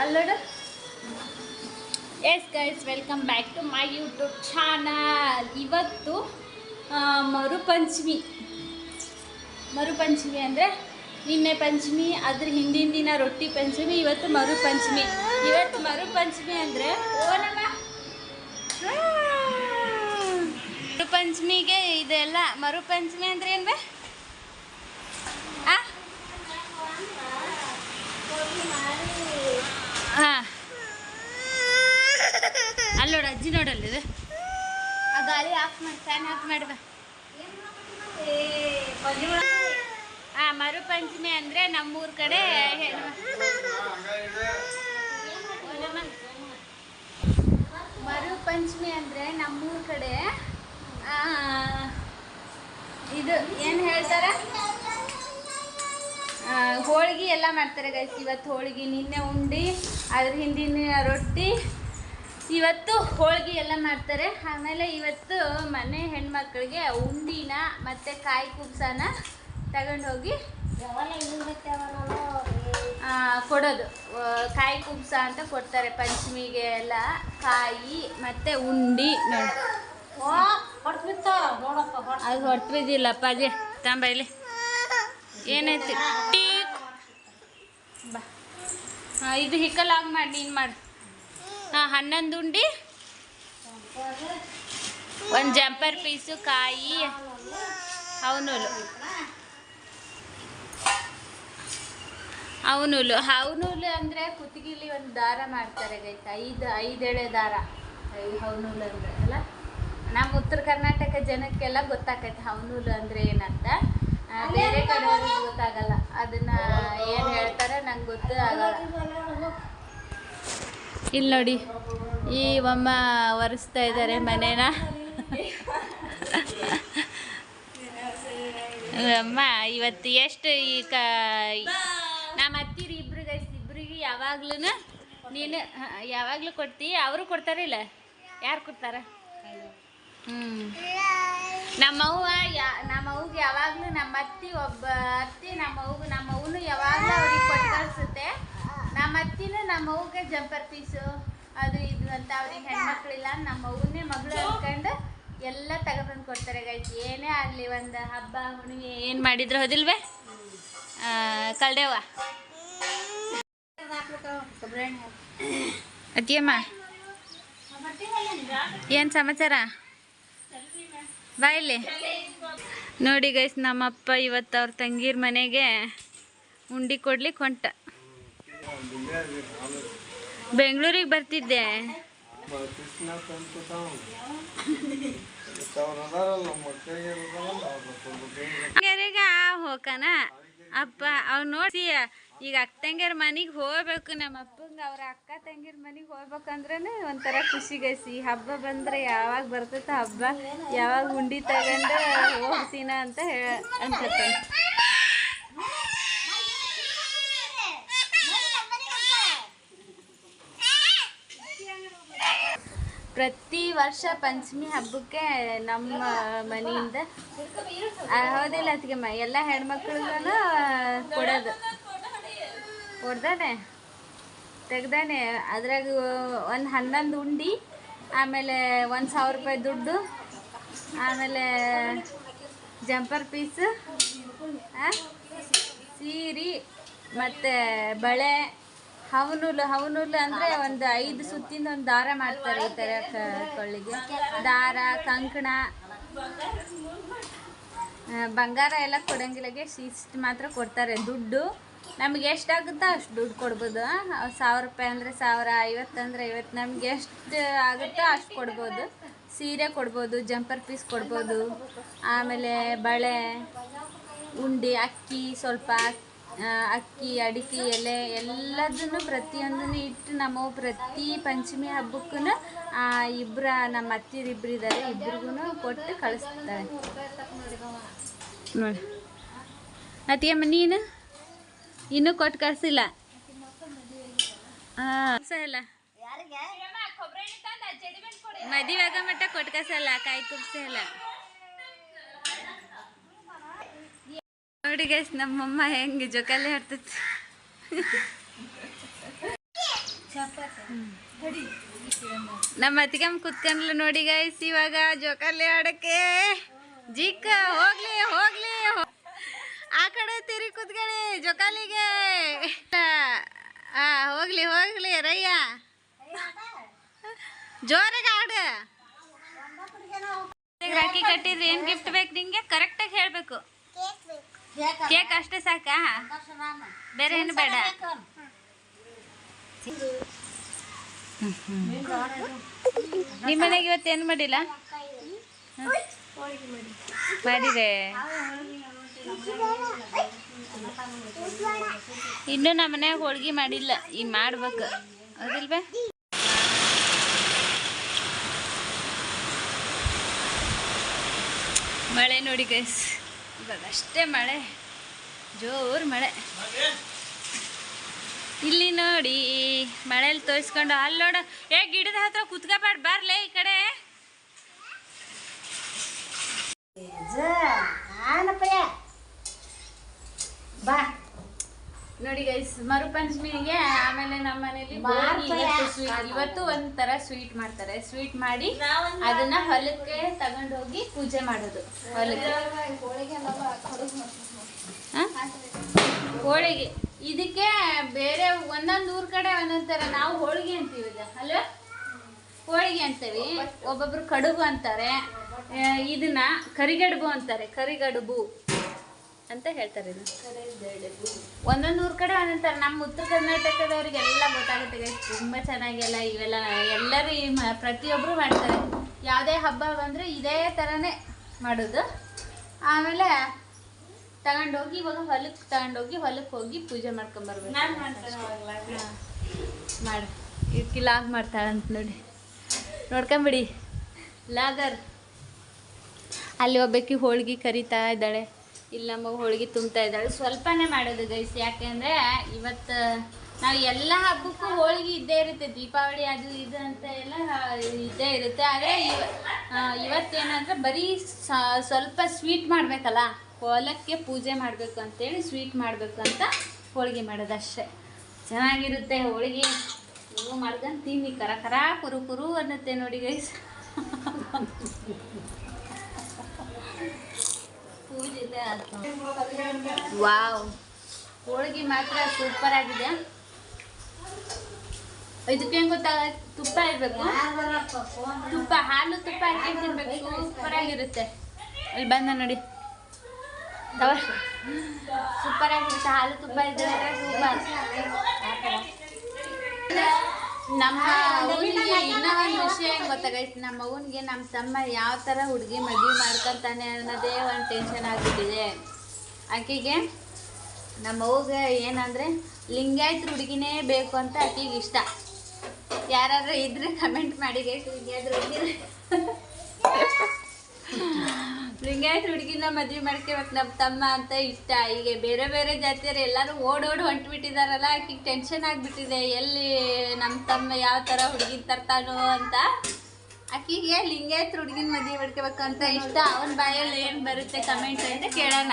ಅಲ್ಲೋಡು. Yes guys, welcome back to my YouTube channel. ಇವತ್ತು ಮರುಪಂಚಮಿ ಅಂದರೆ ನಿನ್ನೆ ಪಂಚಮಿ, ಅದ್ರ ಹಿಂದಿನ ದಿನ ರೊಟ್ಟಿ ಪಂಚಮಿ, ಇವತ್ತು ಮರುಪಂಚಮಿ. ಇವತ್ತು ಮರುಪಂಚಮಿ ಅಂದರೆ ಮರುಪಂಚಮಿಗೆ ಇದೆಲ್ಲ. ಮರುಪಂಚಮಿ ಅಂದರೆ ಏನು ಬೇ? ಹಾಂ, ಅಲ್ಲಿ ನೋಡು, ಅಜ್ಜಿ ನೋಡಲ್ಲಿದೆ. ಆ ಗಾಳಿ ಆಫ್ ಮಾಡಿ, ಫ್ಯಾನ್ ಆಫ್ ಮಾಡಿ ಬಾ. ಹಾಂ, ಮರುಪಂಚಮಿ ಅಂದರೆ ನಮ್ಮೂರ ಕಡೆ ಮರುಪಂಚಮಿ ಅಂದರೆ ನಮ್ಮೂರ ಕಡೆ ಇದು ಏನು ಹೇಳ್ತಾರೆ, ಹೋಳಿಗೆ ಎಲ್ಲ ಮಾಡ್ತಾರೆ ಗೈಸ್. ಇವತ್ತು ಹೋಳಿಗೆ, ನಿನ್ನೆ ಉಂಡಿ, ಅದ್ರ ಹಿಂದಿನ ರೊಟ್ಟಿ, ಇವತ್ತು ಹೋಳಿಗೆ ಎಲ್ಲ ಮಾಡ್ತಾರೆ. ಆಮೇಲೆ ಇವತ್ತು ಮನೆ ಹೆಣ್ಮಕ್ಳಿಗೆ ಉಂಡಿನ ಮತ್ತು ಕಾಯಿ ಕುಬ್ಸನ ತಗೊಂಡು ಹೋಗಿ ಕೊಡೋದು. ಕಾಯಿ ಕುಬ್ಸ ಅಂತ ಕೊಡ್ತಾರೆ ಪಂಚಮಿಗೆ ಎಲ್ಲ. ಕಾಯಿ ಮತ್ತು ಉಂಡಿ ನೋಡಿ. ಅದು ಹೊಟ್ಟು ಬಿದ್ದಿಲ್ಲಪ್ಪ ಅಜ್ಜಿ, ತಂಬ ಇಲ್ಲಿ ಏನೈತಿ ಟೀ ಬಾ. ಇದು ಹಿಕ್ಕಲಾಗಿ ಮಾಡಿ, ನೀನು ಮಾಡು. ಹಾಂ, 11 ಉಂಡಿ, ಒಂದು ಜಂಪರ್ ಪೀಸು, ಕಾಯಿ, ಅವನೂಲು ಅಂದರೆ ಕುತ್ತಿಗೆಲಿ ಒಂದು ದಾರ ಮಾಡ್ತಾರೆ ಗೈತ. 5 ಎಳೆ ದಾರ ಹವನೂಲು ಅಂದರೆ ಅಲ್ಲ. ನಮ್ಮ ಉತ್ತರ ಕರ್ನಾಟಕ ಜನಕ್ಕೆಲ್ಲ ಗೊತ್ತಾಕೈತೆ ಹವನೂಲು ಅಂದರೆ ಏನಂತ. ಬೇರೆ ಕಡೆಯವ್ರಿಗೆ ಗೊತ್ತಾಗಲ್ಲ. ಅದನ್ನ ಏನು ಹೇಳ್ತಾರೆ ನಂಗೆ ಗೊತ್ತೇ ಆಗಲ್ಲ. ಇಲ್ಲಿ ನೋಡಿ, ಈ ಅಮ್ಮ ಒರೆಸ್ತಾ ಇದ್ದಾರೆ ಮನೇನ. ಅಮ್ಮ ಇವತ್ತು ಎಷ್ಟು ನಮ್ಮ ಅತ್ತಿರು ಇಬ್ರಿಗೆ ಯಾವಾಗ್ಲೂ ನೀನು ಯಾವಾಗಲೂ ಕೊಡ್ತಿ, ಅವರು ಕೊಡ್ತಾರಿಲ್ಲ? ಯಾರು ಕೊಡ್ತಾರ? ನಮ್ಮವ್ಗೆ ಯಾವಾಗಲೂ ನಮ್ಮ ಅತ್ತಿ ನಮ್ಮವ್ನು ಯಾವಾಗಲೂ ಅವ್ರಿಗೆ ಕೊಟ್ಟು ಕಳಿಸುತ್ತೆ. ನಮ್ಮ ಅತ್ತಿನೂ ನಮ್ಮವ್ಗೆ ಜಂಪರ್ ಪೀಸು ಅದು ಇದು ಅಂತ ಅವ್ರಿಗೆ ಹೆಣ್ಮಕ್ಳಿಲ್ಲ, ನಮ್ಮವ್ವನ್ನೇ ಮಗಳು ಅಂದ್ಕೊಂಡು ಎಲ್ಲ ತಗೊಬಂದು ಕೊಡ್ತಾರೆ ಗೈಸ್. ಏನೇ ಆಗಲಿ, ಒಂದು ಹಬ್ಬ ಹುಣ್ಣಿಮೆ ಏನು ಮಾಡಿದ್ರು ಹೋದಿಲ್ವೇ ಕಳ್ದೇವ ಅತ್ತಿಯಮ್ಮ? ಏನು ಸಮಾಚಾರ? ಬಾ ಇಲ್ಲಿ ನೋಡಿ ಗೈಸ್, ನಮ್ಮಪ್ಪ ಇವತ್ತು ಅವ್ರ ತಂಗಿರ ಮನೆಗೆ ಉಂಡಿ ಕೊಡ್ಲಿಕ್ಕೆ ಹೊಂಟ. ಬೆಂಗಳೂರಿಗೆ ಬರ್ತಿದ್ದೆ. ಹೋಗಣ ಅಪ್ಪ ಅವ್ರು ನೋಡಿ. ಈಗ ಅಕ್ಕ ತಂಗಿರ ಮನೆಗೆ ಹೋಗ್ಬೇಕು. ನಮ್ಮ ಅಪ್ಪಂಗೆ ಅವ್ರ ಅಕ್ಕ ತಂಗಿರ ಮನೆಗೆ ಹೋಗ್ಬೇಕಂದ್ರೆ ಒಂಥರ ಖುಷಿ ಗೈಸಿ. ಹಬ್ಬ ಬಂದರೆ ಯಾವಾಗ ಬರ್ತೈತೆ ಹಬ್ಬ, ಯಾವಾಗ ಉಂಡಿ ತಗೊಂಡು ಹೋಗ್ತೀನ ಅಂತ ಅನ್ಸುತ್ತೆ. ಪ್ರತಿ ವರ್ಷ ಪಂಚಮಿ ಹಬ್ಬಕ್ಕೆ ನಮ್ಮ ಮನೆಯಿಂದ ಹೌದಿಲ್ಲ ಅದಕ್ಕೆ ಎಲ್ಲ ಹೆಣ್ಮಕ್ಳಿಗೂ ಕೊಡೋದು. ಕೊಡ್ದಾನೆ ತೆಗ್ದಾನೆ. ಅದ್ರಾಗ ಒಂದು 11 ಉಂಡಿ, ಆಮೇಲೆ 1000 ರೂಪಾಯಿ ದುಡ್ಡು, ಆಮೇಲೆ ಜಂಪರ್ ಪೀಸು, ಸೀರೆ ಮತ್ತು ಬಳೆ, ಹವನೂಲು ಅಂದರೆ ಒಂದು 5 ಸುತ್ತಿಂದ ಒಂದು ದಾರ ಮಾಡ್ತಾರೆ. ಈ ಥರ ಕೊಳ್ಳಿಗೆ ದಾರ, ಕಂಕಣ, ಬಂಗಾರ ಎಲ್ಲ ಕೊಡಂಗಿಲ್ಲಗೆ ಇಷ್ಟು ಮಾತ್ರ ಕೊಡ್ತಾರೆ. ದುಡ್ಡು ನಮ್ಗೆ ಎಷ್ಟಾಗುತ್ತೋ ಅಷ್ಟು ದುಡ್ಡು ಕೊಡ್ಬೋದು. 1000 ರೂಪಾಯಿ ಅಂದರೆ 1000, 50 ಅಂದರೆ 50, ನಮ್ಗೆ ಎಷ್ಟು ಆಗುತ್ತೋ ಅಷ್ಟು ಕೊಡ್ಬೋದು. ಸೀರೆ ಕೊಡ್ಬೋದು, ಜಂಪರ್ ಪೀಸ್ ಕೊಡ್ಬೋದು, ಆಮೇಲೆ ಬಳೆ, ಉಂಡಿ, ಅಕ್ಕಿ, ಸ್ವಲ್ಪ ಅಕ್ಕಿ, ಅಡಿಕೆ ಎಲೆ ಎಲ್ಲದನ್ನು ಪ್ರತಿಯೊಂದನ್ನು ಇಟ್ಟು ನಮ್ಮವು ಪ್ರತಿ ಪಂಚಮಿ ಹಬ್ಬಕ್ಕೂ ನಮ್ಮ ಅತ್ತಿರಿಬ್ರು ಇದ್ದಾರೆ, ಇಬ್ರಿಗೂ ಕೊಟ್ಟು ಕಳಿಸ್ತಾರೆ ನೋಡಿ. ಅತ್ತಿಯಮ್ಮ ನೀನು ಇನ್ನೂ ಕೊಟ್ಟು ಕಳಿಸಿಲ್ಲ? ಇಲ್ಲ ಮದುವೆ ಆಗ ಮಟ್ಟ ಕೊಟ್ಟು ಕಳ್ಸಲ್ಲ, ಕಾಯಿ ಕುಬ್ಸಲ್ಲ. ನೋಡಿ ಗೈಸ್, ನಮ್ಮಮ್ಮ ಹೆಂಗೆ ಜೋಕಾಲಿ ಆಡ್ತೈತಿ. ನಮ್ಮ ಅತ್ತಿಗೆಮ್ಮ ಕುತ್ಕೊಂಡ್ಲು ನೋಡಿ ಗೈಸ್ ಇವಾಗ ಜೋಕಾಲಿ ಆಡಕ್ಕೆ. ಜಿಕ್ಕ ಹೋಗ್ಲಿ ಹೋಗ್ಲಿ ಆ ಕಡೆ ತಿರಿ ಕುತ್ಕೊಳ್ಳಿ ಜೋಕಾಲಿಗೆ. ಹೋಗ್ಲಿ ಹೋಗ್ಲಿ ರಯ್ಯ ಜೋರಾಗ ಆಡು. ರಾಖಿ ಕಟ್ಟಿದ್ರೆ ಏನ್ ಗಿಫ್ಟ್ ಬೇಕು ನಿಂಗೆ ಕರೆಕ್ಟಾಗಿ ಹೇಳ್ಬೇಕು. ಕೇಕ್ ಅಷ್ಟೇ ಸಾಕಾ, ಬೇರೆ ಏನು ಬೇಡ? ನಿಮ್ಮ ಮನೆಗೆ ಇವತ್ತು ಏನು ಮಾಡಿಲ್ಲ? ಮಾಡಿದೆ. ಇನ್ನೂ ನಮ್ಮ ಮನ್ಯಾಗ ಹೋಳ್ಗೆ ಮಾಡಿಲ್ಲ, ಈಗ ಮಾಡ್ಬೇಕು ಹೌದಿಲ್ವೇ? ಮಳೆ ನೋಡಿ ಗೈಸ್, ಇವಾಗ ಅಷ್ಟೇ ಮಳೆ, ಜೋರು ಮಳೆ. ಇಲ್ಲಿ ನೋಡಿ ಮಳೆಯಲ್ಲಿ ತೋರಿಸ್ಕೊಂಡು ಅಲ್ಲಿ ನೋಡ. ಗಿಡದ ಹತ್ರ ಕುತ್ಕೋಬೇಡ, ಬರ್ಲೇ ಈ ಕಡೆ. ಬಾ ನೋಡಿ ಗೈಸ್, ಮರುಪಂಚಮಿಗೆ ಆಮೇಲೆ ನಮ್ಮ ಮನೇಲಿ ಇವತ್ತು ಒಂಥರ ಸ್ವೀಟ್ ಮಾಡ್ತಾರೆ. ಸ್ವೀಟ್ ಮಾಡಿ ಅದನ್ನ ಹೊಲಕ್ಕೆ ತಗೊಂಡೋಗಿ ಪೂಜೆ ಮಾಡೋದು. ಹೊಲಕ್ಕೆ ಹೋಳಿಗೆ, ಇದಕ್ಕೆ ಬೇರೆ ಒಂದೊಂದು ಊರ್ ಕಡೆ ಒಂದೊಂದ್ ತರ. ನಾವು ಹೋಳಿಗೆ ಅಂತೀವಿ ಅಲ್ಲ, ಹೋಳಿಗೆ ಅಂತೀವಿ. ಒಬ್ಬೊಬ್ರು ಕಡುಬು ಅಂತಾರೆ, ಇದನ್ನ ಕರಿಗಡುಬು ಅಂತಾರೆ. ಕರಿಗಡುಬು ಅಂತ ಹೇಳ್ತಾರೆ. ಒಂದೊಂದು ಊರ್ ಕಡೆ ಒಂದೊಂದು. ನಮ್ಮ ಉತ್ತರ ಕರ್ನಾಟಕದವ್ರಿಗೆಲ್ಲ ಗೊತ್ತಾಗುತ್ತೆ. ತುಂಬ ಚೆನ್ನಾಗೆಲ್ಲ ಇವೆಲ್ಲ ಎಲ್ಲರೂ ಪ್ರತಿಯೊಬ್ಬರು ಮಾಡ್ತಾರೆ. ಯಾವುದೇ ಹಬ್ಬ ಬಂದರೆ ಇದೇ ಥರನೇ ಮಾಡೋದು. ಆಮೇಲೆ ತಗೊಂಡೋಗಿ ಇವಾಗ ಹೊಲಕ್ಕೆ ಹೋಗಿ ಪೂಜೆ ಮಾಡ್ಕೊಂಬರ್ಬೇಕು. ಮಾಡಿ ಇದಕ್ಕೆ ಲಾಗ್ ಮಾಡ್ತಾಳಂತ ನೋಡಿ, ನೋಡ್ಕೊಂಬಿಡಿ ಲಾಗರ್. ಅಲ್ಲಿ ಒಬ್ಬಾಕಿ ಹೋಳ್ಗೆ ಕರಿತಾ ಇದ್ದಾಳೆ, ಇಲ್ಲಿ ನಮಗೆ ಹೋಳಿಗೆ ತುಂಬ್ತಾ ಇದ್ದಾಳೆ. ಸ್ವಲ್ಪನೇ ಮಾಡೋದು ಗೈಸ್, ಯಾಕೆಂದರೆ ಇವತ್ತು ನಾವು ಎಲ್ಲ ಹಬ್ಬಕ್ಕೂ ಹೋಳಿಗೆ ಇದ್ದೇ ಇರುತ್ತೆ. ದೀಪಾವಳಿ ಅದು ಇದು ಅಂತ ಎಲ್ಲ ಇದ್ದೇ ಇರುತ್ತೆ. ಆದರೆ ಇವತ್ತೇನಂದರೆ ಬರೀ ಸ್ವಲ್ಪ ಸ್ವೀಟ್ ಮಾಡಬೇಕಲ್ಲ, ಹೊಲಕ್ಕೆ ಪೂಜೆ ಮಾಡಬೇಕು ಅಂತೇಳಿ ಸ್ವೀಟ್ ಮಾಡಬೇಕು ಅಂತ ಹೋಳಿಗೆ ಮಾಡೋದು ಅಷ್ಟೇ. ಚೆನ್ನಾಗಿರುತ್ತೆ ಹೋಳಿಗೆ. ನೀವು ಮಾಡ್ಕೊಂಡು ತಿನ್ನಿ, ಕರ ಕುರು ಅನ್ನತ್ತೆ ನೋಡಿ ಗೈಸ್. ವಾವ್, ಹೋಳಿಗೆ ಮಾತ್ರ ಸೂಪರ್ ಆಗಿದೆ. ಇದಕ್ಕೆ ಹೆಂಗೆ ಗೊತ್ತಾಗ, ತುಪ್ಪ ಇರಬೇಕು. ತುಪ್ಪ, ಹಾಲು ತುಪ್ಪ ಹಾಕಿ ತಿನ್ಬೇಕು, ಸೂಪರ್ ಆಗಿರುತ್ತೆ. ಅಲ್ಲಿ ಬಂದ ನೋಡಿ, ಸೂಪರ್ ಆಗಿರುತ್ತೆ. ಹಾಲು ತುಪ್ಪ ಇದ್ರೆ ಸೂಪರ್. ನಮ್ಮ ಊರಿಗೆ ಇನ್ನೂ ಒಂದು ವಿಷಯ ಹೆಂಗೆ ಗೊತ್ತಾಗೈತೆ, ನಮ್ಮ ಅವ್ನಿಗೆ ನಮ್ಮ ತಮ್ಮ ಯಾವ ಥರ ಹುಡುಗಿ ಮದುವೆ ಮಾಡ್ಕೊತಾನೆ ಅನ್ನೋದೇ ಒಂದು ಟೆನ್ಷನ್ ಆಗಿಬಿಟ್ಟಿದೆ. ಆಕೆಗೆ ನಮ್ಮ ಅವ್ಗೆ ಏನಂದರೆ ಲಿಂಗಾಯತ್ ಹುಡುಗಿನೇ ಬೇಕು ಅಂತ ಆಕೆಗೆ ಇಷ್ಟ. ಯಾರಾದ್ರೂ ಇದ್ರೆ ಕಮೆಂಟ್ ಮಾಡಿ ಗೈಸ್. ಲಿಂಗಾಯತ್ ಹುಡುಗಿನ ಮದುವೆ ಮಾಡ್ಕೋಬೇಕು ನಮ್ಮ ತಮ್ಮ ಅಂತ ಇಷ್ಟ. ಈಗ ಬೇರೆ ಬೇರೆ ಜಾತಿಯರು ಎಲ್ಲರೂ ಓಡೋಡು ಹೊಂಟ್ಬಿಟ್ಟಿದಾರಲ್ಲ, ಆಕೆಗೆ ಟೆನ್ಷನ್ ಆಗಿಬಿಟ್ಟಿದೆ, ಎಲ್ಲಿ ನಮ್ಮ ತಮ್ಮ ಯಾವ ಥರ ಹುಡುಗಿನ ತರ್ತಾನೋ ಅಂತ. ಆಕೆಗೆ ಲಿಂಗಾಯತ್ ಹುಡುಗಿನ ಮದುವೆ ಮಾಡ್ಕೋಬೇಕು ಅಂತ ಇಷ್ಟ. ಅವನ ಬಾಯಲ್ಲಿ ಏನು ಬರುತ್ತೆ ಕಮೆಂಟ್ ಅಂತ ಕೇಳೋಣ.